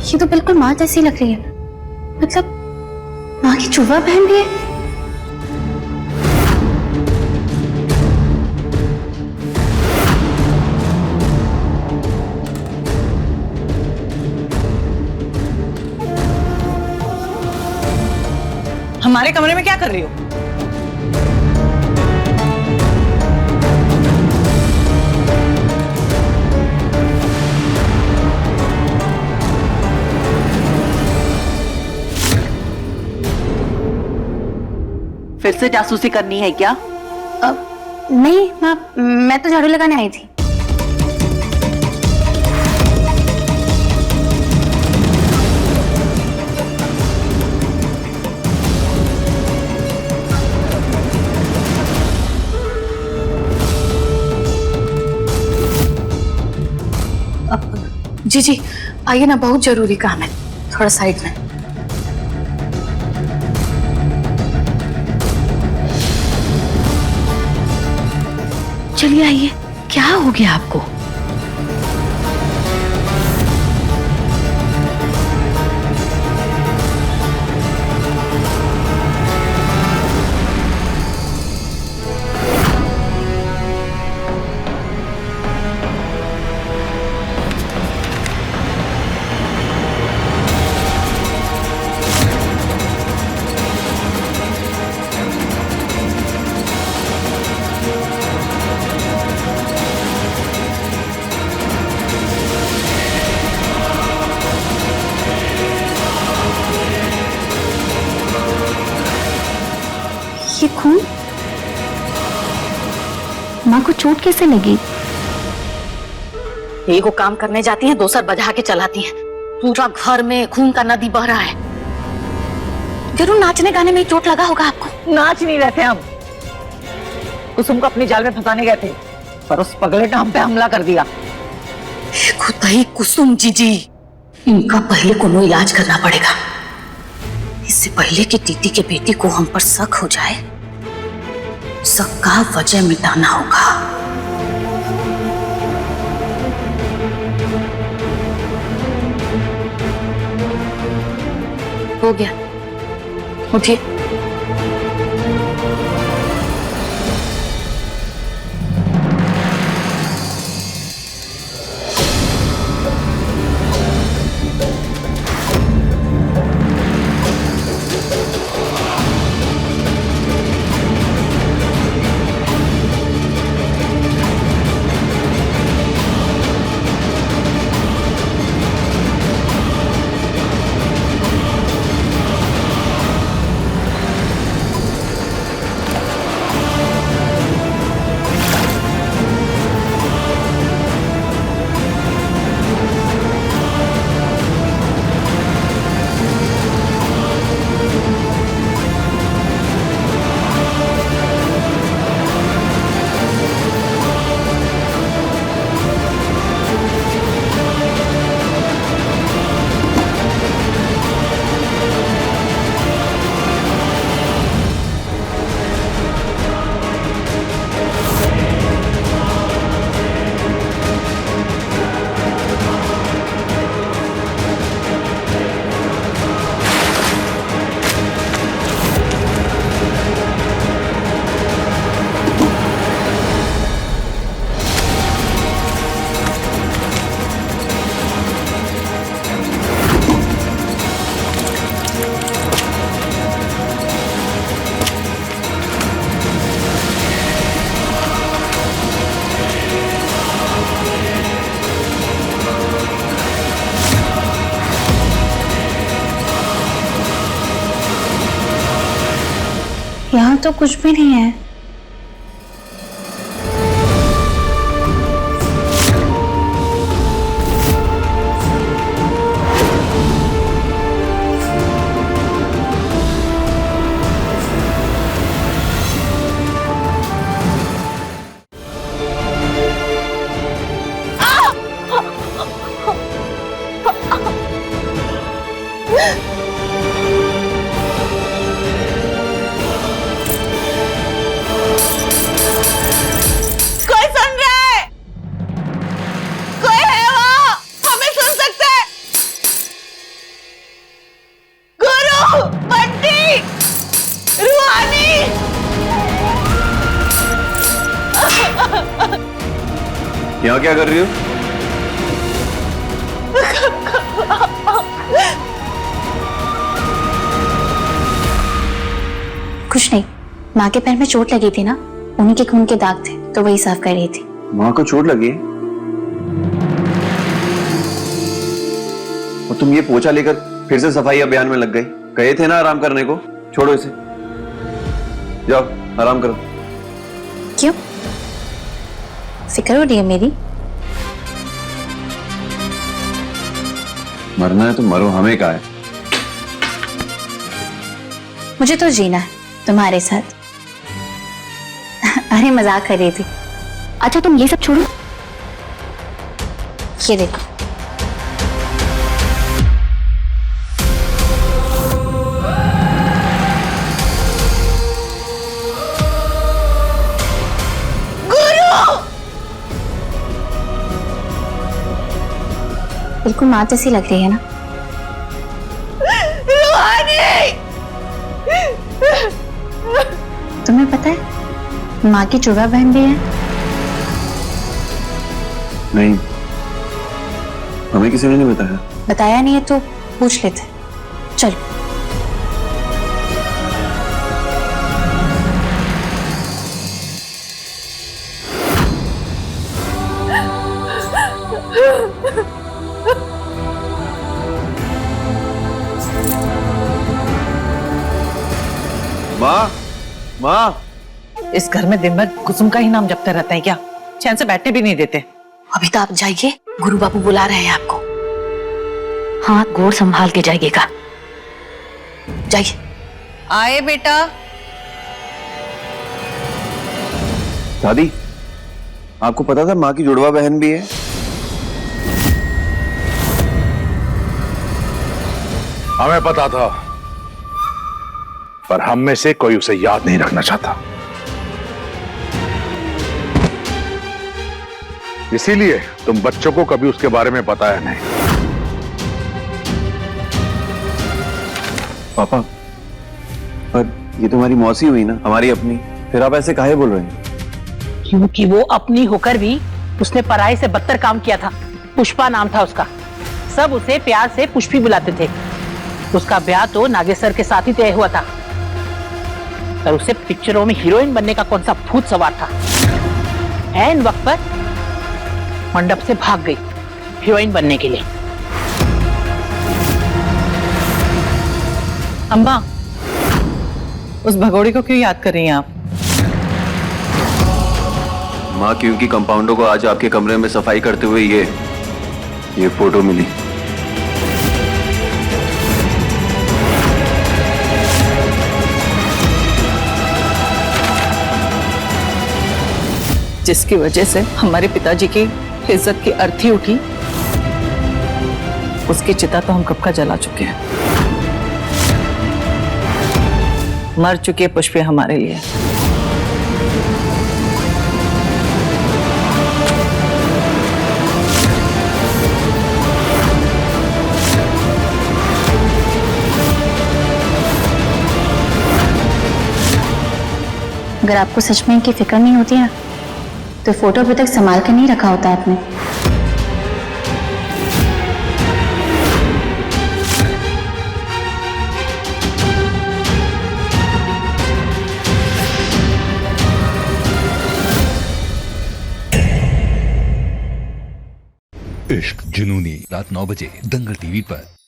ये तो बिल्कुल माँ जैसी लग रही है। मतलब माँ की जुड़वा बहन भी है। हमारे कमरे में क्या कर रही हो? फिर से जासूसी करनी है क्या? नहीं माँ, मैं तो झाड़ू लगाने आई थी। जी जी आइए ना, बहुत जरूरी काम है, थोड़ा साइड में। चलिए आइए। क्या हो गया आपको? ये खून? माँ को चोट कैसे लगी? एक वो काम करने जाती हैं, दोसर बजा के चलाती हैं। पूरा घर में खून का नदी बह रहा है। जरूर नाचने गाने में चोट लगा होगा आपको। नाच नहीं रहे थे हम, कुसुम को अपनी जाल में फंसाने गए थे, पर उस पगले ने हम पे हमला कर दिया। खुदाई कुसुम जीजी, इनका पहले कोनो इलाज करना पड़ेगा। इससे पहले कि दीदी के बेटी को हम पर शक हो जाए, शक का वजह मिटाना होगा। हो गया, उठिए। यहाँ तो कुछ भी नहीं है। यहाँ क्या कर रही हो? कुछ नहीं, माँ के पैर में चोट लगी थी ना, उन्हीं के खून के दाग थे तो वही साफ कर रही थी। माँ को चोट लगी है? और तुम ये पोछा लेकर फिर से सफाई अभियान में लग गई। कहे थे ना आराम करने को, छोड़ो इसे, जाओ आराम करो। क्यों, फिक्र हो रही है मेरी? मरना है तो मरो, हमें क्या है। मुझे तो जीना है तुम्हारे साथ। अरे मजाक कर रही थी। अच्छा तुम ये सब छोड़ो, ये देखो। बिल्कुल माँ जैसी लग रही है ना? तुम्हें पता है माँ की जुड़वा बहन भी है? नहीं, हमें किसी ने नहीं बताया। बताया नहीं है तो पूछ लेते। चलो। माँ, माँ, इस घर में दिन भर कुसुम का ही नाम जपते रहते हैं क्या? चैन से बैठने भी नहीं देते। अभी तो आप जाइए, गुरु बाबू बुला रहे हैं आपको। हाँ, गौर संभाल के जाइएगा। जाइए। आए बेटा। दादी, आपको पता था माँ की जुड़वा बहन भी है? हमें पता था, पर हम में से कोई उसे याद नहीं रखना चाहता। इसीलिए तुम बच्चों को कभी उसके बारे में बताया नहीं। पापा, पर ये तुम्हारी मौसी हुई ना, हमारी अपनी, फिर आप ऐसे काहे बोल रहे हैं? क्योंकि वो अपनी होकर भी उसने पराई से बदतर काम किया था। पुष्पा नाम था उसका। सब उसे प्यार से पुष्पी बुलाते थे। उसका ब्याह तो नागेश्वर के साथ ही तय हुआ था, पर उसे पिक्चरों में हीरोइन बनने का कौन सा भूत सवार था। ऐन वक्त पर मंडप से भाग गई हीरोइन बनने के लिए। अम्मा, उस भगोड़ी को क्यों याद कर रही हैं आप? माँ, क्योंकि कंपाउंडर को आज आपके कमरे में सफाई करते हुए ये फोटो मिली। जिसकी वजह से हमारे पिताजी की इज्जत की अर्थी उठी, उसकी चिता तो हम कब का जला चुके हैं। मर चुके पुष्पे हमारे लिए। अगर आपको सच में इनकी फिक्र नहीं होती ना, तो फोटो अभी तक संभाल कर नहीं रखा होता आपने। इश्क जुनूनी, रात 9 बजे दंगल टीवी पर।